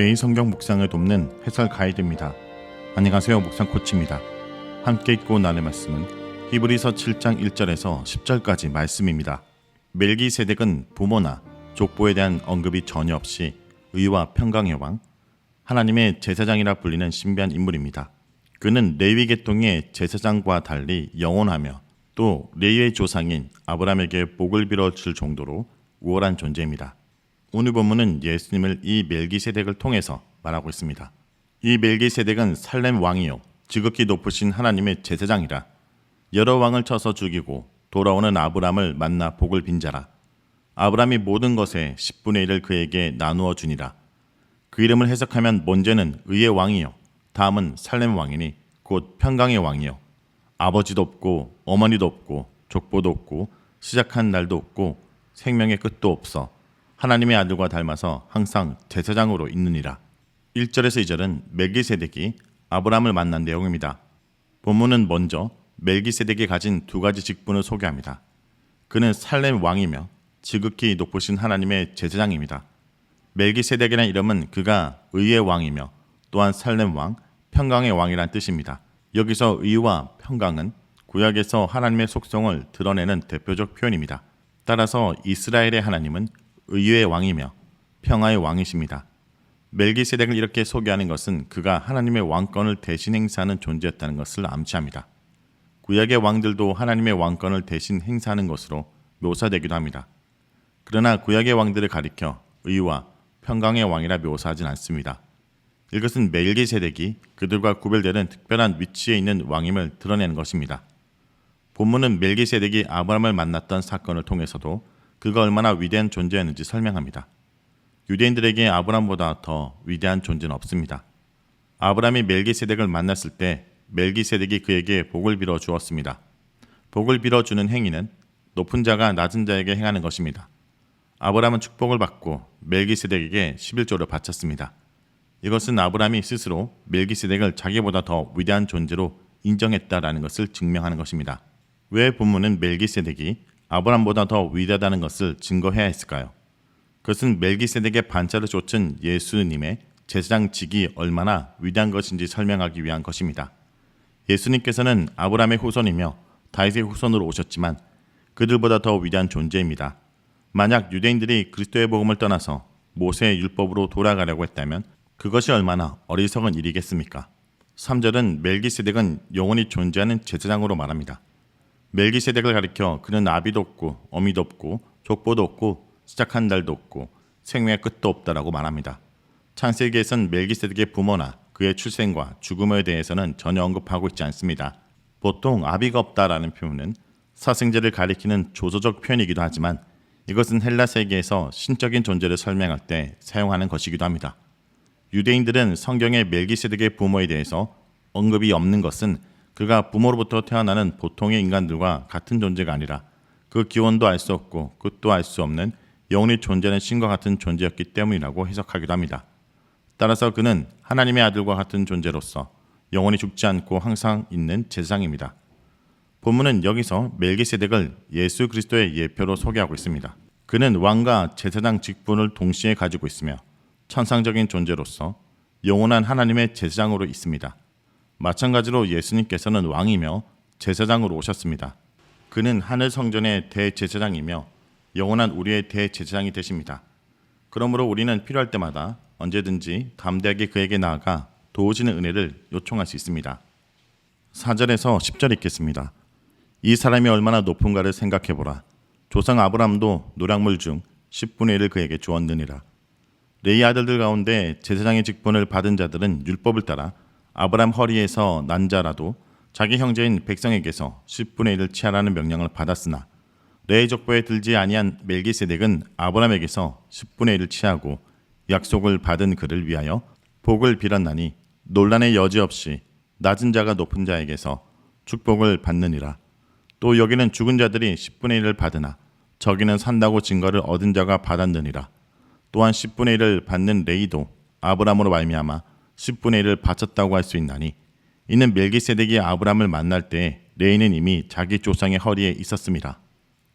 매일 성경 묵상을 돕는 해설 가이드입니다. 안녕하세요. 묵상 코치입니다. 함께 읽고 나눌 말씀은 히브리서 7장 1절에서 10절까지 말씀입니다. 멜기세덱은 부모나 족보에 대한 언급이 전혀 없이 의와 평강의 왕, 하나님의 제사장이라 불리는 신비한 인물입니다. 그는 레위 계통의 제사장과 달리 영원하며 또 레위의 조상인 아브라함에게 복을 빌어줄 정도로 우월한 존재입니다. 오늘 본문은 예수님을 이 멜기세덱을 통해서 말하고 있습니다. 이 멜기세덱은 살렘 왕이요 지극히 높으신 하나님의 제사장이라, 여러 왕을 쳐서 죽이고 돌아오는 아브라함을 만나 복을 빈 자라. 아브라함이 모든 것의 10분의 1을 그에게 나누어 주니라. 그 이름을 해석하면 먼저는 의의 왕이요 다음은 살렘 왕이니 곧 평강의 왕이요, 아버지도 없고 어머니도 없고 족보도 없고 시작한 날도 없고 생명의 끝도 없어 하나님의 아들과 닮아서 항상 제사장으로 있느니라. 1절에서 2절은 멜기세덱이 아브라함을 만난 내용입니다. 본문은 먼저 멜기세덱이 가진 두 가지 직분을 소개합니다. 그는 살렘 왕이며 지극히 높으신 하나님의 제사장입니다. 멜기세덱이라는 이름은 그가 의의 왕이며 또한 살렘 왕, 평강의 왕이란 뜻입니다. 여기서 의와 평강은 구약에서 하나님의 속성을 드러내는 대표적 표현입니다. 따라서 이스라엘의 하나님은 의의 왕이며 평화의 왕이십니다. 멜기세덱을 이렇게 소개하는 것은 그가 하나님의 왕권을 대신 행사하는 존재였다는 것을 암시합니다. 구약의 왕들도 하나님의 왕권을 대신 행사하는 것으로 묘사되기도 합니다. 그러나 구약의 왕들을 가리켜 의와 평강의 왕이라 묘사하진 않습니다. 이것은 멜기세덱이 그들과 구별되는 특별한 위치에 있는 왕임을 드러내는 것입니다. 본문은 멜기세덱이 아브라함을 만났던 사건을 통해서도 그가 얼마나 위대한 존재였는지 설명합니다. 유대인들에게 아브라함보다 더 위대한 존재는 없습니다. 아브라함이 멜기세덱을 만났을 때 멜기세덱이 그에게 복을 빌어 주었습니다. 복을 빌어 주는 행위는 높은 자가 낮은 자에게 행하는 것입니다. 아브라함은 축복을 받고 멜기세덱에게 11조를 바쳤습니다. 이것은 아브라함이 스스로 멜기세덱을 자기보다 더 위대한 존재로 인정했다라는 것을 증명하는 것입니다. 왜 본문은 멜기세덱이 아브라함보다 더 위대하다는 것을 증거해야 했을까요? 그것은 멜기세덱의 반차를 쫓은 예수님의 제사장직이 얼마나 위대한 것인지 설명하기 위한 것입니다. 예수님께서는 아브라함의 후손이며 다윗의 후손으로 오셨지만 그들보다 더 위대한 존재입니다. 만약 유대인들이 그리스도의 복음을 떠나서 모세의 율법으로 돌아가려고 했다면 그것이 얼마나 어리석은 일이겠습니까? 3절은 멜기세덱은 영원히 존재하는 제사장으로 말합니다. 멜기세덱을 가리켜 그는 아비도 없고 어미도 없고 족보도 없고 시작한 날도 없고 생명의 끝도 없다라고 말합니다. 창세기에선 멜기세덱의 부모나 그의 출생과 죽음에 대해서는 전혀 언급하고 있지 않습니다. 보통 아비가 없다라는 표현은 사생제를 가리키는 조소적 표현이기도 하지만 이것은 헬라 세계에서 신적인 존재를 설명할 때 사용하는 것이기도 합니다. 유대인들은 성경의 멜기세덱의 부모에 대해서 언급이 없는 것은 그가 부모로부터 태어나는 보통의 인간들과 같은 존재가 아니라 그 기원도 알 수 없고 끝도 알 수 없는 영원히 존재하는 신과 같은 존재였기 때문이라고 해석하기도 합니다. 따라서 그는 하나님의 아들과 같은 존재로서 영원히 죽지 않고 항상 있는 제사장입니다. 본문은 여기서 멜기세덱을 예수 그리스도의 예표로 소개하고 있습니다. 그는 왕과 제사장 직분을 동시에 가지고 있으며 천상적인 존재로서 영원한 하나님의 제사장으로 있습니다. 마찬가지로 예수님께서는 왕이며 제사장으로 오셨습니다. 그는 하늘 성전의 대제사장이며 영원한 우리의 대제사장이 되십니다. 그러므로 우리는 필요할 때마다 언제든지 담대하게 그에게 나아가 도우시는 은혜를 요청할 수 있습니다. 4절에서 10절 읽겠습니다. 이 사람이 얼마나 높은가를 생각해보라. 조상 아브라함도 노략물 중 10분의 1을 그에게 주었느니라. 레위 아들들 가운데 제사장의 직분을 받은 자들은 율법을 따라 아브라함 허리에서 난 자라도 자기 형제인 백성에게서 10분의 1을 취하라는 명령을 받았으나 레위 족보에 들지 아니한 멜기세덱은 아브라함에게서 10분의 1을 취하고 약속을 받은 그를 위하여 복을 빌었나니 논란의 여지 없이 낮은 자가 높은 자에게서 축복을 받느니라. 또 여기는 죽은 자들이 10분의 1을 받으나 저기는 산다고 증거를 얻은 자가 받았느니라. 또한 10분의 1을 받는 레위도 아브라함으로 말미암아 10분의 1을 바쳤다고 할 수 있나니 이는 멜기세덱이 아브라함을 만날 때 레위는 이미 자기 조상의 허리에 있었습니다.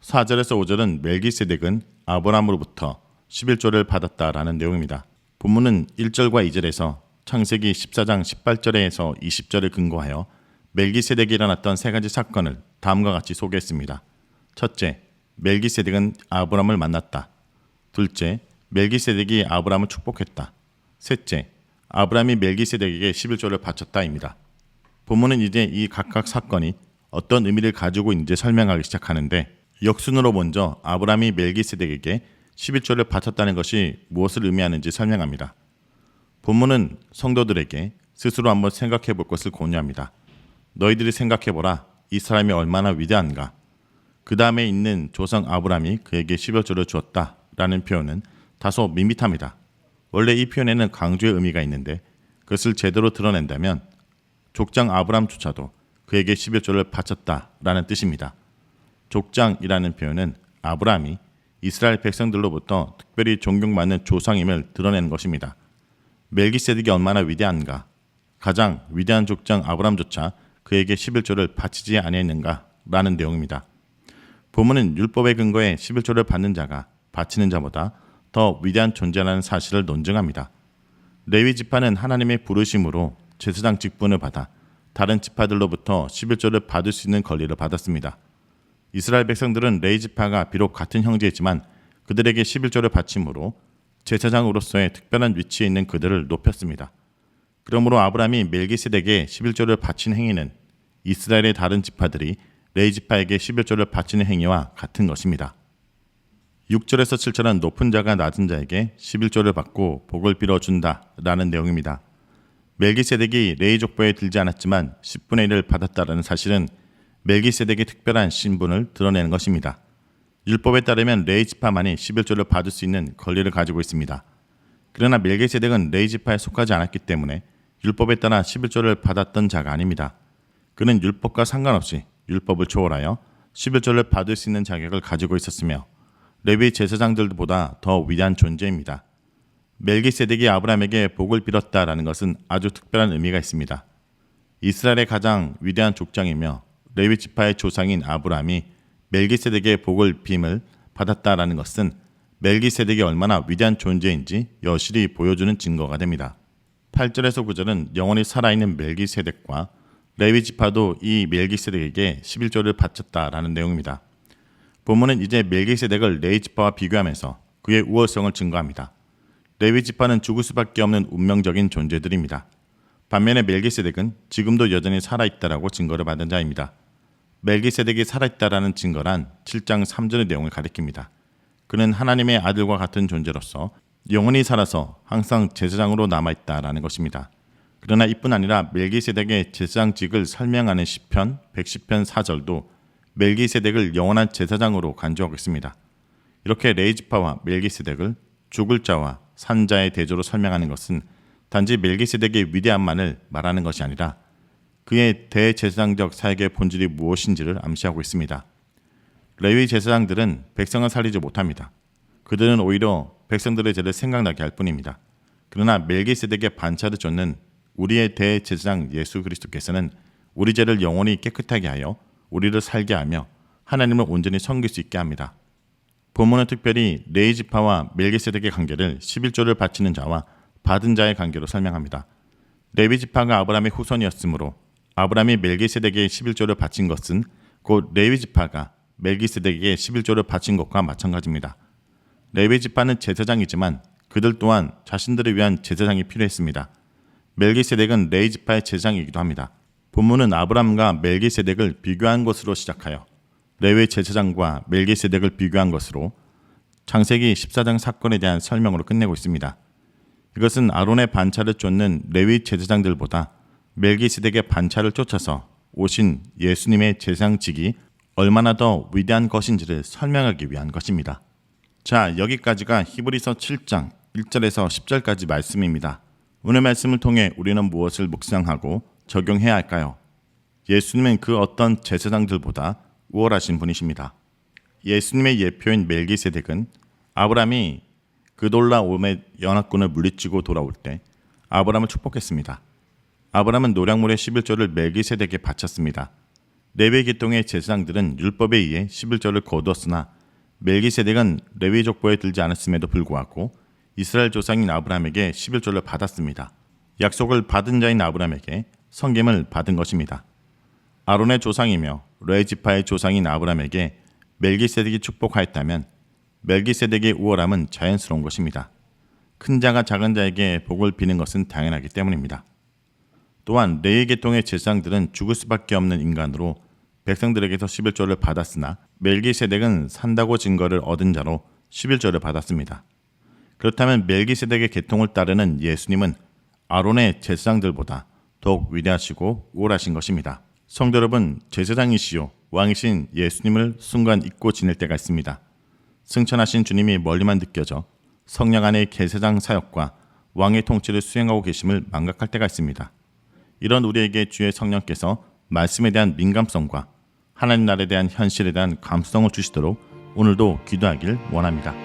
4절에서 5절은 멜기세덱은 아브라함으로부터 11조를 받았다라는 내용입니다. 본문은 1절과 2절에서 창세기 14장 18절에서 20절을 근거하여 멜기세덱이 일어났던 세 가지 사건을 다음과 같이 소개했습니다. 첫째, 멜기세덱은 아브람을 만났다. 둘째, 멜기세덱이 아브람을 축복했다. 셋째, 아브람이 멜기세덱에게 11조를 바쳤다입니다. 본문은 이제 이 각각 사건이 어떤 의미를 가지고 있는지 설명하기 시작하는데, 역순으로 먼저 아브람이 멜기세덱에게 11조를 바쳤다는 것이 무엇을 의미하는지 설명합니다. 본문은 성도들에게 스스로 한번 생각해 볼 것을 권유합니다. 너희들이 생각해 보라. 이 사람이 얼마나 위대한가. 그 다음에 있는 조상 아브람이 그에게 11조를 주었다 라는 표현은 다소 밋밋합니다. 원래 이 표현에는 강조의 의미가 있는데 그것을 제대로 드러낸다면 족장 아브람조차도 그에게 11조를 바쳤다 라는 뜻입니다. 족장이라는 표현은 아브람이 이스라엘 백성들로부터 특별히 존경받는 조상임을 드러내는 것입니다. 멜기세덱이 얼마나 위대한가. 가장 위대한 족장 아브람조차 그에게 11조를 바치지 아니했는가 라는 내용입니다. 본문은 율법의 근거에 11조를 받는 자가 바치는 자보다 더 위대한 존재라는 사실을 논증합니다. 레위 지파는 하나님의 부르심으로 제사장 직분을 받아 다른 지파들로부터 11조를 받을 수 있는 권리를 받았습니다. 이스라엘 백성들은 레위 지파가 비록 같은 형제이지만 그들에게 11조를 바침으로 제사장으로서의 특별한 위치에 있는 그들을 높였습니다. 그러므로 아브람이 멜기세덱에게 11조를 바친 행위는 이스라엘의 다른 지파들이 레위 지파에게 11조를 바치는 행위와 같은 것입니다. 6절에서 7절은 높은 자가 낮은 자에게 11조를 받고 복을 빌어준다 라는 내용입니다. 멜기세덱이 레위 족보에 들지 않았지만 10분의 1을 받았다라는 사실은 멜기세덱의 특별한 신분을 드러내는 것입니다. 율법에 따르면 레위 지파만이 11조를 받을 수 있는 권리를 가지고 있습니다. 그러나 멜기세덱은 레위 지파에 속하지 않았기 때문에 율법에 따라 11조를 받았던 자가 아닙니다. 그는 율법과 상관없이 율법을 초월하여 11조를 받을 수 있는 자격을 가지고 있었으며 레위 제사장들보다 더 위대한 존재입니다. 멜기세덱이 아브람에게 복을 빌었다라는 것은 아주 특별한 의미가 있습니다. 이스라엘의 가장 위대한 족장이며 레위 지파의 조상인 아브람이 멜기세덱의 복을 빔을 받았다라는 것은 멜기세덱이 얼마나 위대한 존재인지 여실히 보여주는 증거가 됩니다. 8절에서 9절은 영원히 살아있는 멜기세덱과 레위 지파도 이 멜기세덱에게 11조를 바쳤다라는 내용입니다. 본문은 이제 멜기세덱을 레위 지파와 비교하면서 그의 우월성을 증거합니다. 레위 지파는 죽을 수밖에 없는 운명적인 존재들입니다. 반면에 멜기세덱은 지금도 여전히 살아있다라고 증거를 받은 자입니다. 멜기세덱이 살아있다라는 증거란 7장 3절의 내용을 가리킵니다. 그는 하나님의 아들과 같은 존재로서 영원히 살아서 항상 제사장으로 남아있다라는 것입니다. 그러나 이뿐 아니라 멜기세덱의 제사장직을 설명하는 시편 110편 4절도 멜기세덱을 영원한 제사장으로 간주하고 있습니다. 이렇게 레위 지파와 멜기세덱을 죽을 자와 산 자의 대조로 설명하는 것은 단지 멜기세덱의 위대함만을 말하는 것이 아니라 그의 대제사장적 사역의 본질이 무엇인지를 암시하고 있습니다. 레위 제사장들은 백성을 살리지 못합니다. 그들은 오히려 백성들의 죄를 생각나게 할 뿐입니다. 그러나 멜기세덱의 반차를 쫓는 우리의 대제사장 예수 그리스도께서는 우리 죄를 영원히 깨끗하게 하여 우리를 살게 하며 하나님을 온전히 섬길 수 있게 합니다. 본문은 특별히 레위 지파와 멜기세덱의 관계를 11조를 바치는 자와 받은 자의 관계로 설명합니다. 레위 지파가 아브람의 후손이었으므로 아브람이 멜기세덱에게 11조를 바친 것은 곧 레위 지파가 멜기세덱에게 11조를 바친 것과 마찬가지입니다. 레위 지파는 제사장이지만 그들 또한 자신들을 위한 제사장이 필요했습니다. 멜기세덱은 레위 지파의 제사장이기도 합니다. 본문은 아브람과 멜기세덱을 비교한 것으로 시작하여 레위 제사장과 멜기세덱을 비교한 것으로 창세기 14장 사건에 대한 설명으로 끝내고 있습니다. 이것은 아론의 반차를 쫓는 레위 제사장들보다 멜기세덱의 반차를 쫓아서 오신 예수님의 제사장직이 얼마나 더 위대한 것인지를 설명하기 위한 것입니다. 자, 여기까지가 히브리서 7장 1절에서 10절까지 말씀입니다. 오늘 말씀을 통해 우리는 무엇을 묵상하고 적용해야 할까요? 예수님은 그 어떤 제사장들보다 우월하신 분이십니다. 예수님의 예표인 멜기세덱은 아브람이 그돌라오멜 연합군을 물리치고 돌아올 때 아브람을 축복했습니다. 아브람은 노략물의 11조를 멜기세덱에게 바쳤습니다. 레위 계통의 제사장들은 율법에 의해 11조를 거두었으나 멜기세덱은 레위 족보에 들지 않았음에도 불구하고 이스라엘 조상인 아브라함에게 11조를 받았습니다. 약속을 받은 자인 아브라함에게 성김을 받은 것입니다. 아론의 조상이며 레지파의 조상인 아브라함에게 멜기세덱이 축복하였다면 멜기세덱의 우월함은 자연스러운 것입니다. 큰 자가 작은 자에게 복을 비는 것은 당연하기 때문입니다. 또한 레위 계통의 제사장들은 죽을 수밖에 없는 인간으로 백성들에게서 11조를 받았으나 멜기세덱은 산다고 증거를 얻은 자로 11조를 받았습니다. 그렇다면 멜기세덱의 계통을 따르는 예수님은 아론의 제사장들보다 더욱 위대하시고 우월하신 것입니다. 성도 여러분, 제사장이시요 왕이신 예수님을 순간 잊고 지낼 때가 있습니다. 승천하신 주님이 멀리만 느껴져 성령 안의 제사장 사역과 왕의 통치를 수행하고 계심을 망각할 때가 있습니다. 이런 우리에게 주의 성령께서 말씀에 대한 민감성과 하나님 나라에 대한 현실에 대한 감수성을 주시도록 오늘도 기도하길 원합니다.